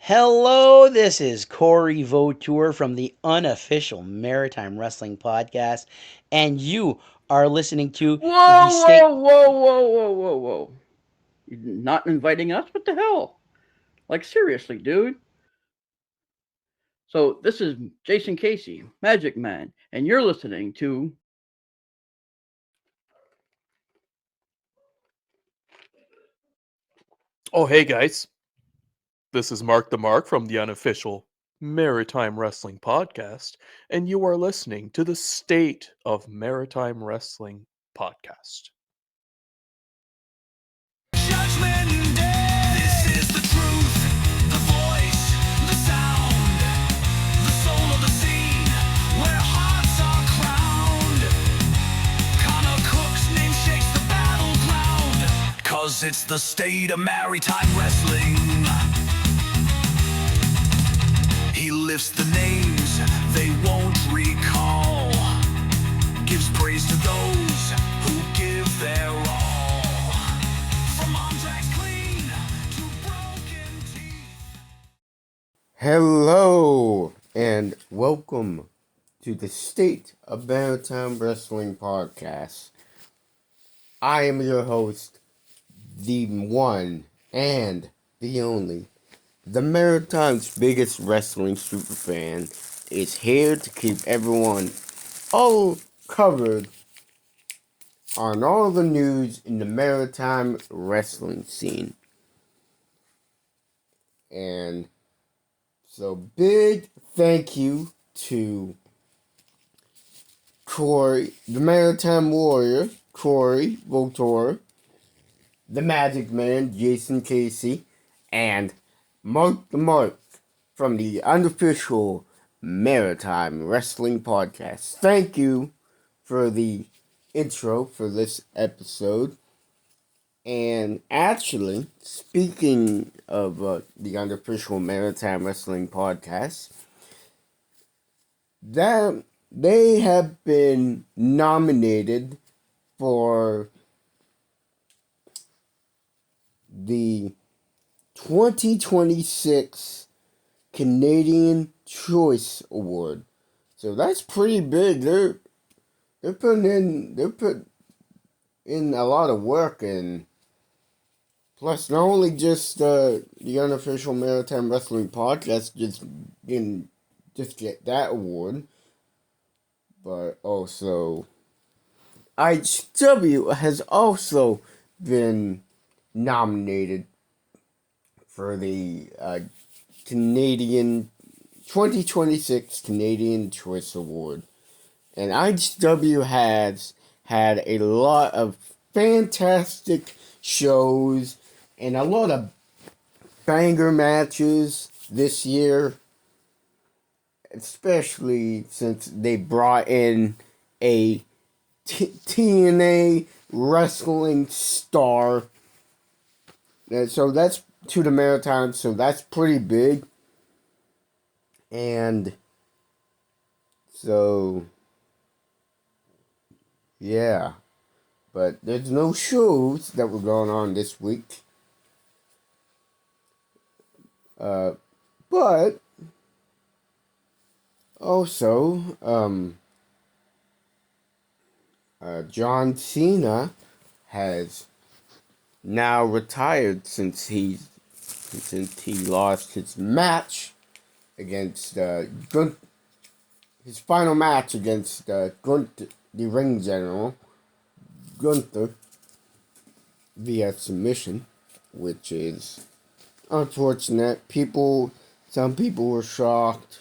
Hello, this is Corey Vautour from the unofficial Maritime Wrestling Podcast, and you are listening to the Whoa, state. whoa, whoa, whoa, whoa, whoa, whoa. You're not inviting us? What the hell? Like, seriously, dude. So, this is Jason Casey, Magic Man, and you're listening to. Oh, hey guys. This is Marc The Mark from the unofficial Maritime Wrestling Podcast, and you are listening to the State of Maritime Wrestling Podcast. Judgment Day. This is the truth, the voice, the sound, the soul of the scene, where hearts are crowned. Connor Cook's name shakes the battleground, 'cause it's the state of maritime wrestling. He lifts the names they won't recall, gives praise to those who give their all. From Andrax Clean to Broken Teeth. Hello and welcome to the State of Maritime Wrestling Podcast. I am your host, the one and the only. The Maritime's biggest wrestling superfan is here to keep everyone all covered on all the news in the Maritime wrestling scene. And so big thank you to Corey, the Maritime Warrior, Corey Voltor, the Magic Man, Jason Casey, and Marc The Mark from the unofficial Maritime Wrestling Podcast. Thank you for the intro for this episode. And actually, speaking of the unofficial Maritime Wrestling Podcast, that they have been nominated for the 2026 Canadian Choice Award. So that's pretty big. They're put in a lot of work, and plus not only just the unofficial Maritime Wrestling Podcast just get that award, but also IHW has also been nominated for the Canadian 2026 Canadian Choice Award. And IHW has had a lot of fantastic shows and a lot of banger matches this year, especially since they brought in a TNA wrestling star. So that's to the Maritime, so that's pretty big. And so, yeah. But there's no shows that were going on this week. But also, John Cena has now retired since he lost his match against his final match against Gunther, the ring general Gunther, via submission, which is unfortunate. Some people were shocked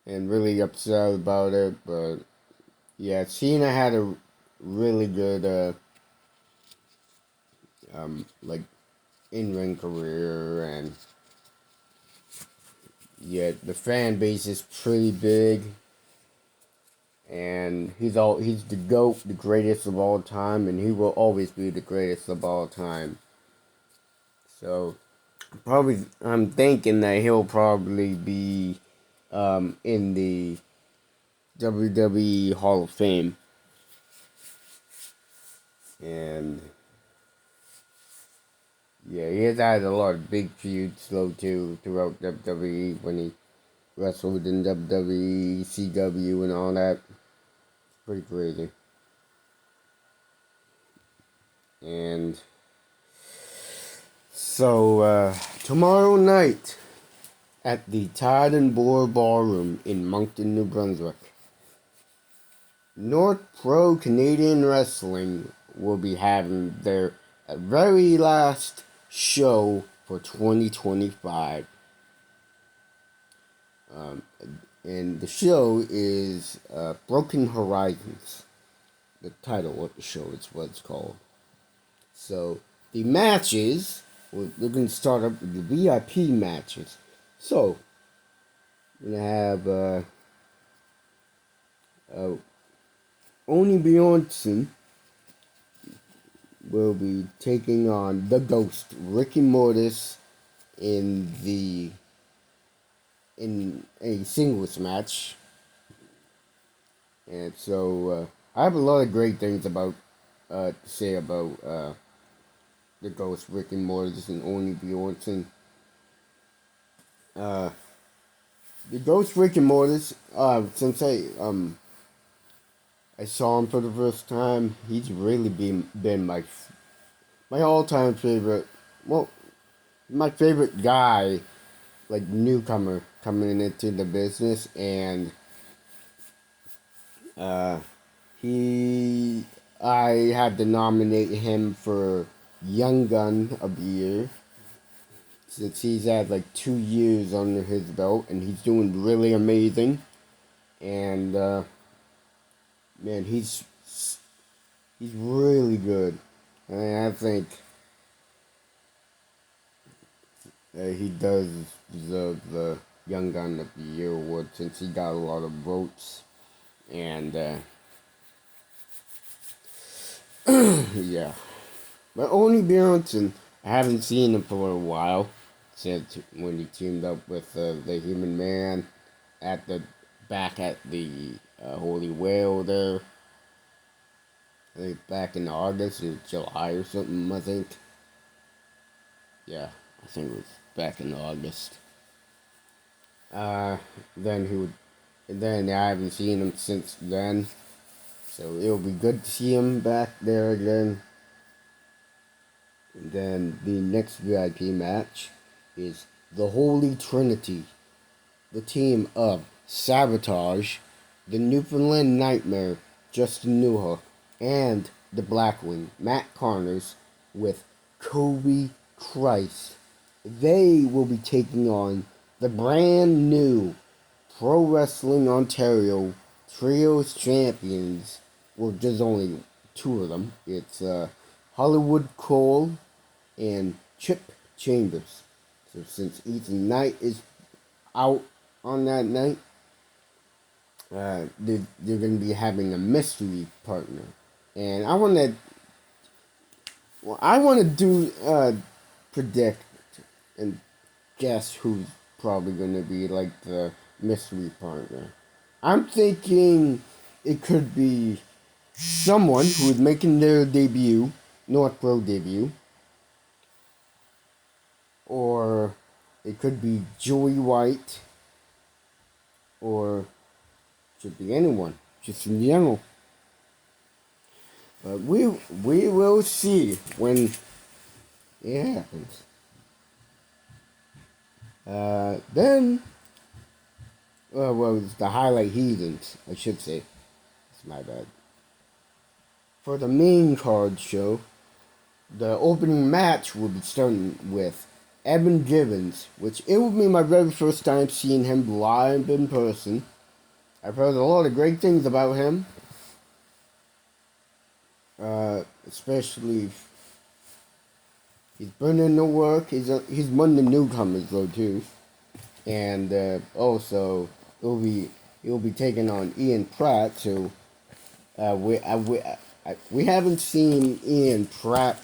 and really upset about it, but yeah, Cena had a really good like in-ring career, and yet the fan base is pretty big, and he's the GOAT, the greatest of all time, and he will always be the greatest of all time. So probably I'm thinking that he'll probably be in the WWE Hall of Fame. And Yeah, he has had a lot of big feuds though too throughout WWE when he wrestled in WWE, CW, and all that. Pretty crazy. And so tomorrow night at the Tide and Boar Ballroom in Moncton, New Brunswick, North Pro Canadian Wrestling will be having their very last show for 2025. And the show is Broken Horizons. The title of the show is what it's called. So the matches, we're going to start up with the VIP matches. So we're going to have Oni Bjornsson will be taking on the Ghost, Ricky Mortis, in a singles match. And so I have a lot of great things about to say about the Ghost, Ricky Mortis, and Oni Bjornsson. The Ghost, Ricky Mortis, since I saw him for the first time, he's really been my all-time favorite. Well, my favorite guy, like newcomer coming into the business, and I had to nominate him for Young Gun of the Year since he's had like 2 years under his belt and he's doing really amazing. And man, he's really good. And I think he does deserve the Young Gun of the Year award since he got a lot of votes. And yeah. But Oni Bjornsson, I haven't seen him for a while since when he teamed up with the Human Man back at the Holy Whale there. I think back in August or July or something, I think. Yeah, I think it was back in August. Then he would, then I haven't seen him since then. So it'll be good to see him back there again. And then the next VIP match is the Holy Trinity, the team of Sabotage, the Newfoundland Nightmare, Justin Newhook, and the Blackwing, Matt Connors, with Kobe Christ. They will be taking on the brand new Pro Wrestling Ontario Trios Champions. Well, there's only two of them. It's Hollywood Cole and Chip Chambers. So since Ethan Knight is out on that night, they're going to be having a mystery partner. And I want to do predict and guess who's probably going to be like the mystery partner. I'm thinking it could be someone who is making their debut, North Pro debut, or it could be Joey White, or it could be anyone, just in general. But we will see when it happens. Then, well, it's the Highlight Heathens, I should say. It's my bad. For the main card show, the opening match will be starting with Evan Givens, which it will be my very first time seeing him live in person. I've heard a lot of great things about him. Especially he's putting in the work. He's one of the newcomers though too, and also he'll be taking on Ian Pratt. So we haven't seen Ian Pratt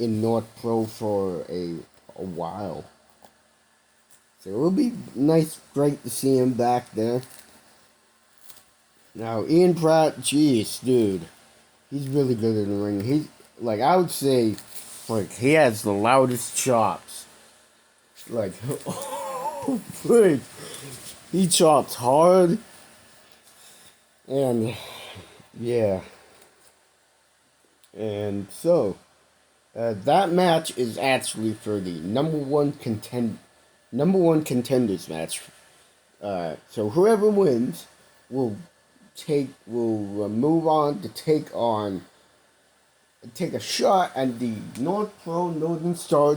in North Pro for a while, so it'll be great to see him back there. Now Ian Pratt, jeez, dude. He's really good in the ring. He's like, I would say Like, he has the loudest chops. Like, like, he chops hard. And, yeah. And so, that match is actually for the number one contenders match. So whoever wins will move on to take a shot at the North Pro Northern Star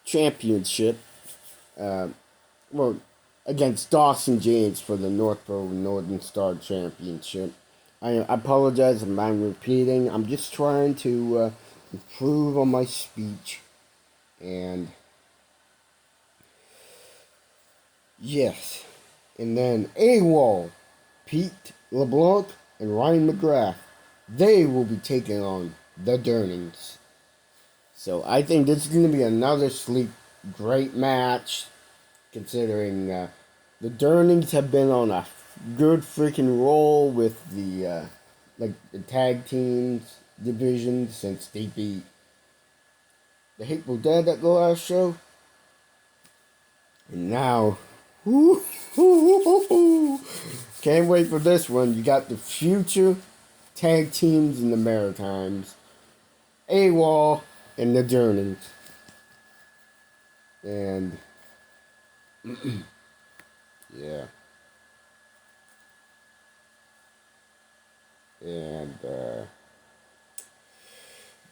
Championship. Uh, well, against Dawson James for the North Pro Northern Star Championship. I apologize if I'm repeating. I'm just trying to improve on my speech. And yes. And then AWOL, Pete LeBlanc, and Ryan McGrath. They will be taking on the Durnings. So I think this is going to be another great match, considering the Durnings have been on a good freaking roll with the tag teams division since they beat the Hateful Dead at the last show. And now, can't wait for this one. You got the future tag teams in the Maritimes, AWOL and the Durnings. And yeah. And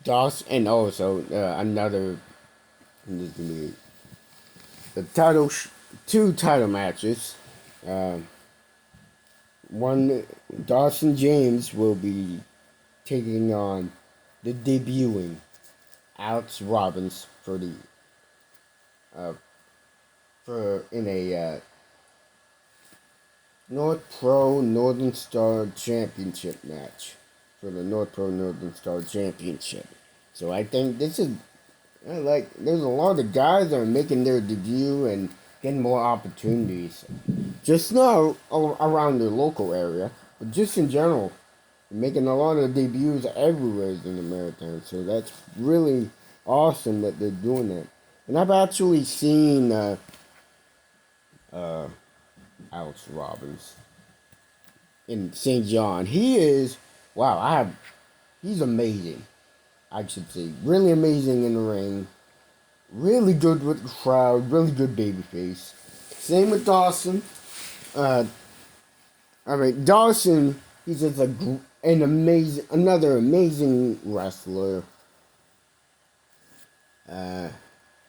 Dawson, and also another, the two title matches. One, Dawson James will be taking on the debuting Alex Robbins for the in a North Pro Northern Star Championship match for the North Pro Northern Star Championship. So I think this is there's a lot of guys that are making their debut and getting more opportunities. Just not around their local area, but just in general. Making a lot of debuts everywhere in the Maritime. So that's really awesome that they're doing that. And I've actually seen Alex Robbins in St. John. He's amazing. I should say, really amazing in the ring. Really good with the crowd. Really good babyface. Same with Dawson. Dawson. He's just another amazing wrestler.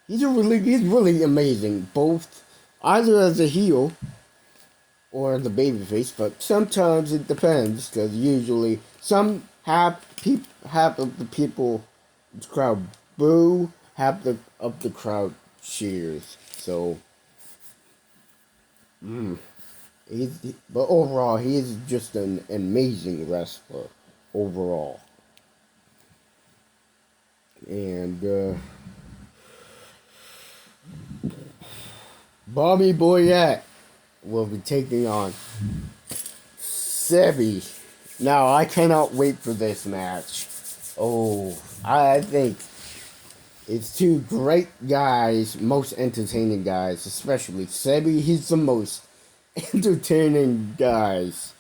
He's really amazing, both either as a heel or the babyface, but sometimes it depends, because usually half of the people, the crowd boo, half of the crowd cheers. So, but overall, he is just an amazing wrestler overall. And Bobby Boyette will be taking on Sebi. Now, I cannot wait for this match. Oh, I think it's two great guys, most entertaining guys, especially Sebi. He's the most entertaining guys.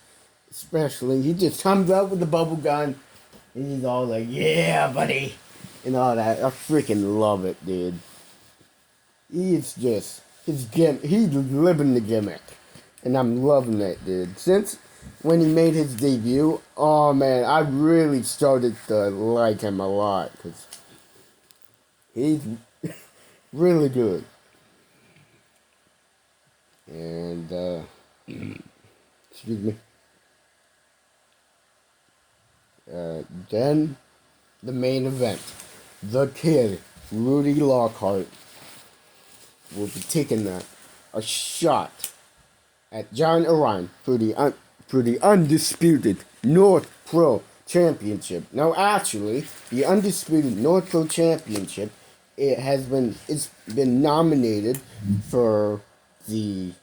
Especially, he just comes out with the bubble gun, and he's all like, yeah, buddy, and all that. I freaking love it, dude. He's just, he's living the gimmick. And I'm loving it, dude. Since when he made his debut, oh man, I really started to like him a lot. Because he's really good. And, excuse me. Then, the main event. The Kid, Rudy Lockhart, will be taking a shot at John Orion for the undisputed North Pro Championship. Now, actually, the undisputed North Pro Championship, it's been nominated for the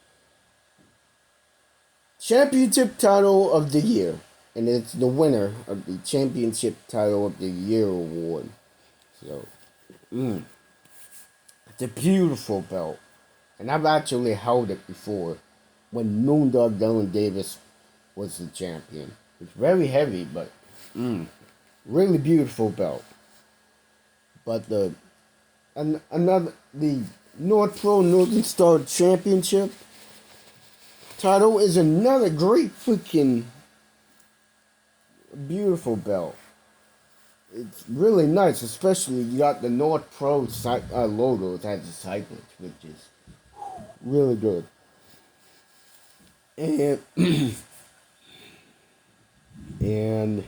championship title of the year, and it's the winner of the championship title of the year award. So It's a beautiful belt. And I've actually held it before when Moondog Dylan Davis was the champion. It's very heavy, but really beautiful belt. But the North Pro Northern Star Championship title is another great freaking beautiful belt. It's really nice, especially you got the North Pro logo. It has the cyclist, which is really good. And and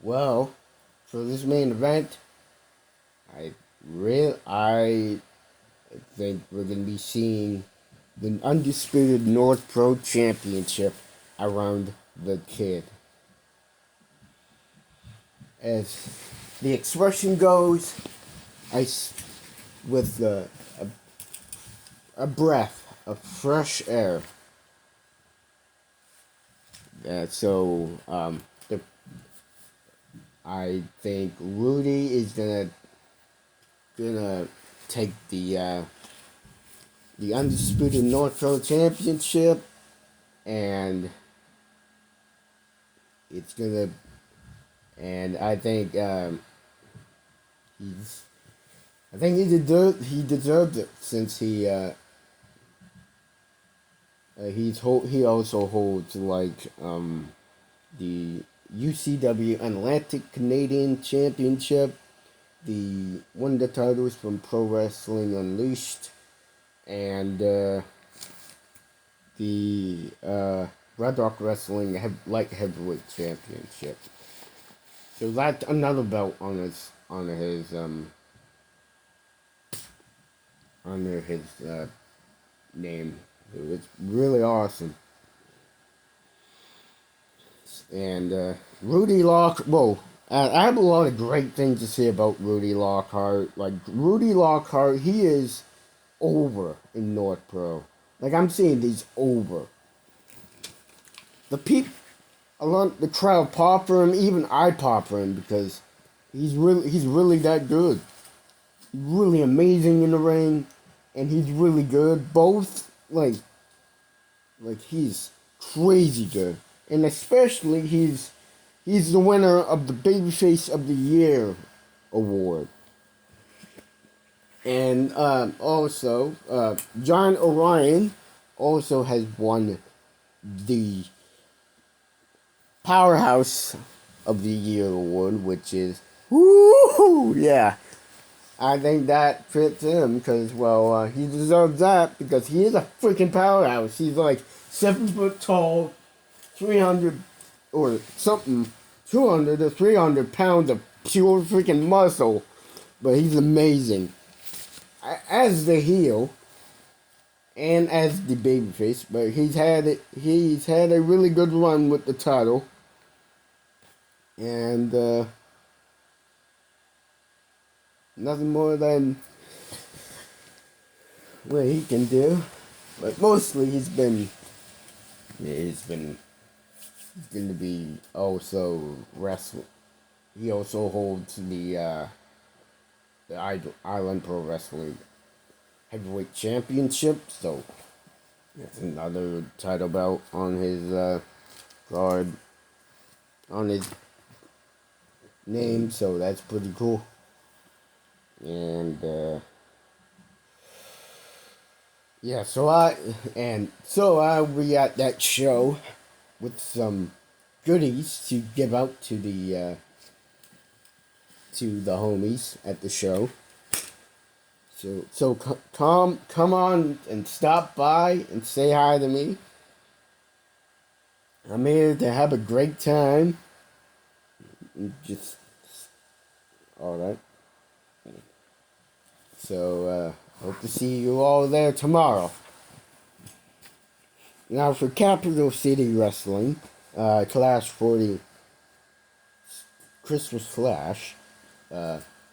well, for this main event, I think we're gonna be seeing the undisputed North Pro Championship around the kid. As the expression goes, with a breath of fresh air. I think Rudy is gonna take the undisputed North Pro Championship, and it's gonna, and I think he deserved it since he also holds the UCW Atlantic Canadian Championship, one of the titles from Pro Wrestling Unleashed, and the Red Rock Wrestling Light Heavyweight Championship. So that's another belt under his name. It's really awesome. And Rudy I have a lot of great things to say about Rudy Lockhart. Like, Rudy Lockhart, he is over in North Pro. Like, I'm saying he's over. The crowd pop for him, even I pop for him, because he's really that good. He's really amazing in the ring, and he's really good. Both, like he's crazy good. And especially, he's the winner of the Babyface of the Year award. And also, John Orion also has won the Powerhouse of the Year award, which is, woo, yeah. I think that fits him because, he deserves that because he is a freaking powerhouse. He's like 7 foot tall, 300 or something, 200 or 300 pounds of pure freaking muscle. But he's amazing. As the heel and as the babyface, but he's had a really good run with the title. And nothing more than what he can do. But mostly he's going to be also wrestling. He also holds the Island Pro Wrestling Heavyweight Championship, so that's another title belt on his card, on his name, so that's pretty cool. And so I'll be at that show with some goodies to give out to the homies at the show. So come on and stop by and say hi to me. I'm here to have a great time. Just all right. So hope to see you all there tomorrow. Now for Capital City Wrestling, Clash 40 Christmas Flash,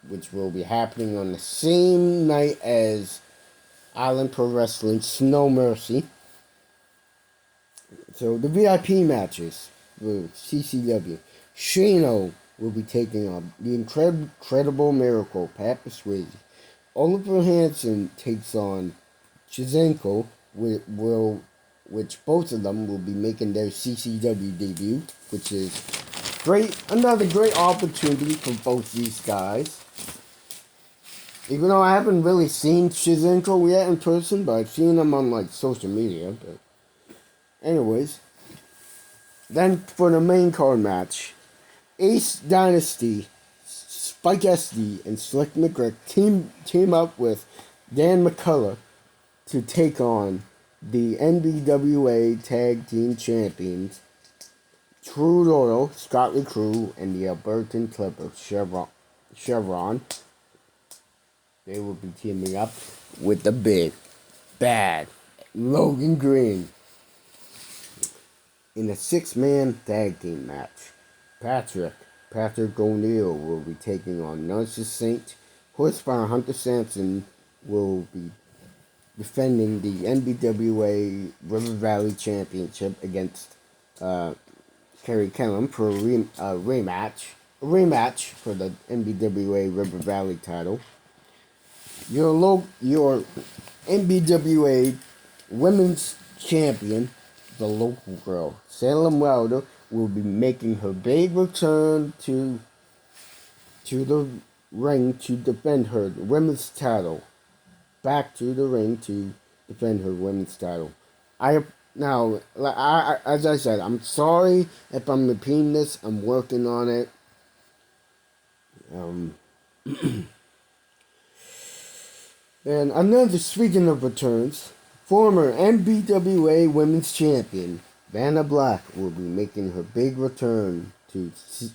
which will be happening on the same night as Island Pro Wrestling Snow Mercy. So the VIP matches with CCW: Shano will be taking on the incredible miracle, Pat Swayze. Oliver Hansen takes on Chizenko, which both of them will be making their CCW debut, which is great. Another great opportunity for both these guys. Even though I haven't really seen Chizenko yet in person, but I've seen him on like social media. But anyways, then for the main card match, Ace Dynasty, Spike SD, and Slick McGrick team up with Dan McCullough to take on the NBWA Tag Team Champions, True Doyle, Scotty Crew, and the Albertan Clipper, Chevron. They will be teaming up with the big, bad Logan Green in a 6-man tag team match. Patrick O'Neal will be taking on Narcissus Saint. Horsepower Hunter Sampson will be defending the NBWA River Valley Championship against Kerry Kellum for a rematch for the NBWA River Valley title. Your NBWA Women's Champion, the local girl, Salem Wilder, will be making her big return to the ring to defend her women's title. Back to the ring to defend her women's title. As I said, I'm sorry if I'm repeating this. I'm working on it. And another, speaking of returns, former NBWA Women's Champion Vanna Black will be making her big return to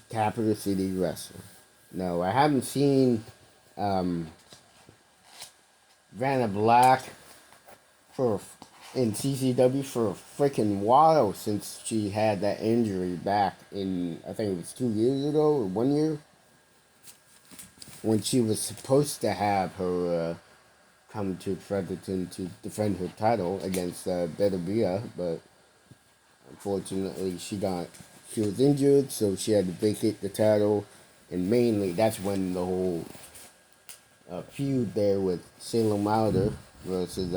Capital City Wrestling. No, I haven't seen Vanna Black in CCW for a freaking while since she had that injury back in, I think it was 2 years ago or 1 year, when she was supposed to have her come to Fredericton to defend her title against Beta Bia, but unfortunately she was injured, so she had to vacate the title, and mainly that's when the whole feud there with Salem Wilder versus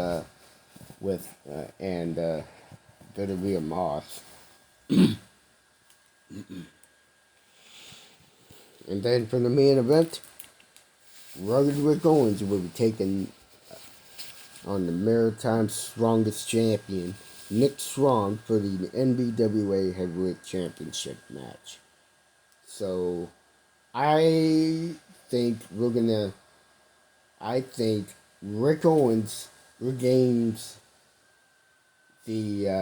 Beta Bia Moss. And then for the main event, Rugged Rick Owens will be taking on the Maritime Strongest Champion, Nick Strong, for the NBWA Heavyweight Championship match. So, I think Rick Owens regains his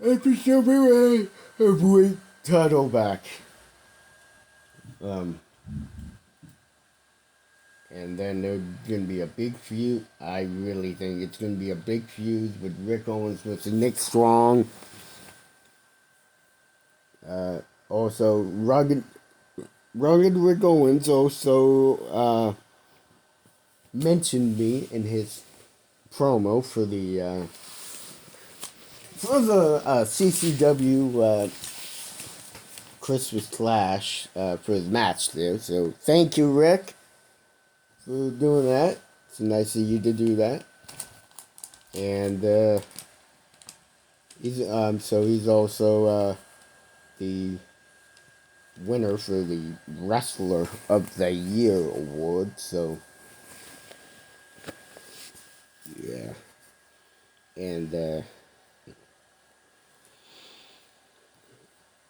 NBWA Heavyweight title back. And then there's going to be a big feud. I really think it's going to be a big feud with Rick Owens versus Nick Strong. Also, Rugged Rick Owens also mentioned me in his promo for the CCW Christmas Clash for his match there. So thank you, Rick, for doing that. It's nice of you to do that. And he's also the winner for the Wrestler of the Year award. So yeah, and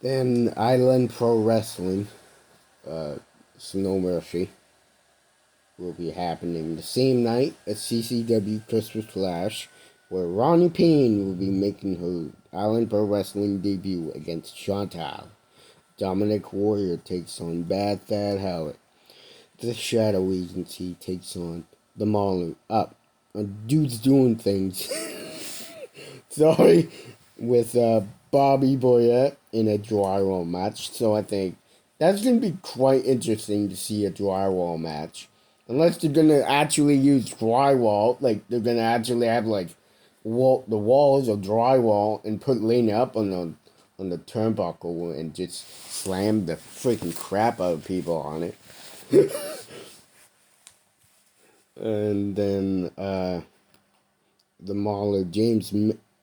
then Island Pro Wrestling, Snow Mercy, will be happening the same night as CCW Christmas Clash, where Ronnie Payne will be making her Island Pro Wrestling debut against Chantal. Dominic Warrior takes on Bad Thad Howard. The Shadow Agency takes on the Marlin. Dude's doing things. Sorry. With Bobby Boyette in a drywall match. So I think that's going to be quite interesting to see a drywall match. Unless they're going to actually use drywall. Like, they're going to actually have, like, the walls of drywall and put Lena up on on the turnbuckle and just slammed the freaking crap out of people on it. And then the Mauler James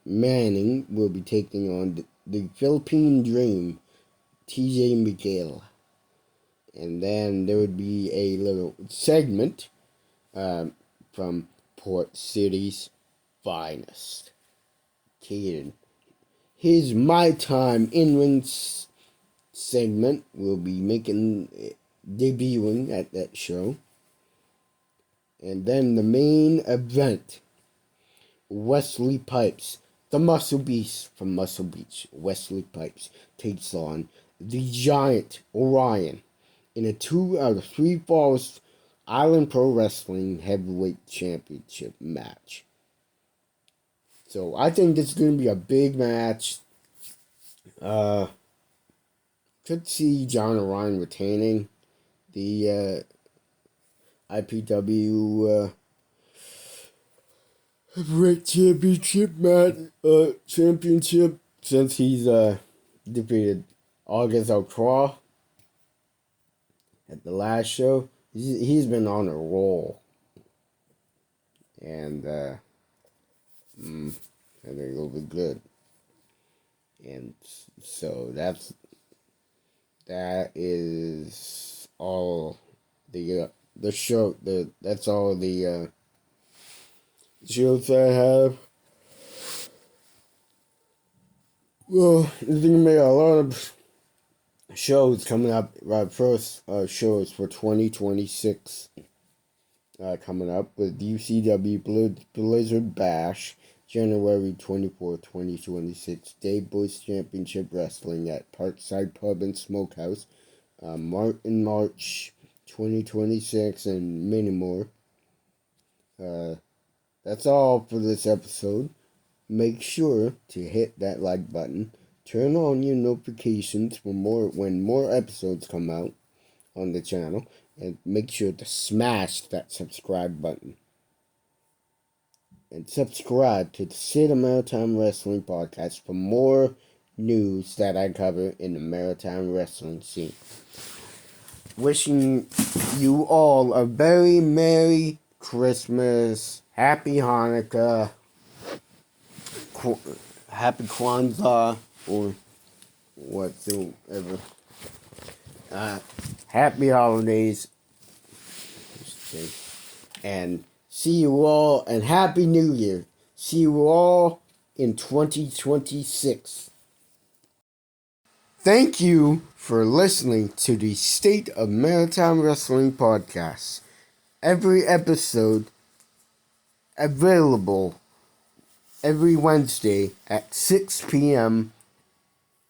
Manning will be taking on the Philippine Dream, TJ Miguel. And then there would be a little segment from Port City's finest, Caden. His My Time in-ring segment will be debuting at that show. And then the main event, Wesley Pipes, the Muscle Beast from Muscle Beach. Wesley Pipes takes on the Giant Orion in a 2 out of 3 falls Island Pro Wrestling Heavyweight Championship match. So I think this is going to be a big match. Could see John Orion retaining the IPW Heavyweight Championship since he's defeated August Alcroix at the last show. He's been on a roll, and I think it'll be good. And so that is all the show. That's all the shows I have. Well, there's gonna be a lot of shows coming up. First shows for 2026 coming up with UCW Blizzard Bash, January 24, 2026. Dave Boyce Championship Wrestling at Parkside Pub and Smokehouse, March 2026, and many more. That's all for this episode. Make sure to hit that like button. Turn on your notifications for when more episodes come out on the channel. And make sure to smash that subscribe button. And subscribe to the State of Maritime Wrestling Podcast for more news that I cover in the maritime wrestling scene. Wishing you all a very Merry Christmas, Happy Hanukkah, Happy Kwanzaa, or whatsoever. Happy holidays. And see you all, and Happy New Year. See you all in 2026. Thank you for listening to the State of Maritime Wrestling Podcast. Every episode available every Wednesday at 6 p.m.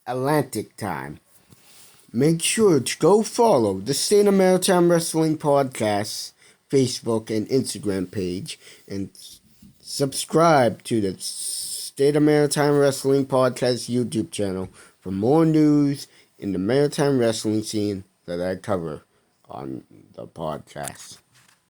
Atlantic Time. Make sure to go follow the State of Maritime Wrestling Podcast Facebook and Instagram page, and subscribe to the State of Maritime Wrestling Podcast YouTube channel for more news in the maritime wrestling scene that I cover on the podcast.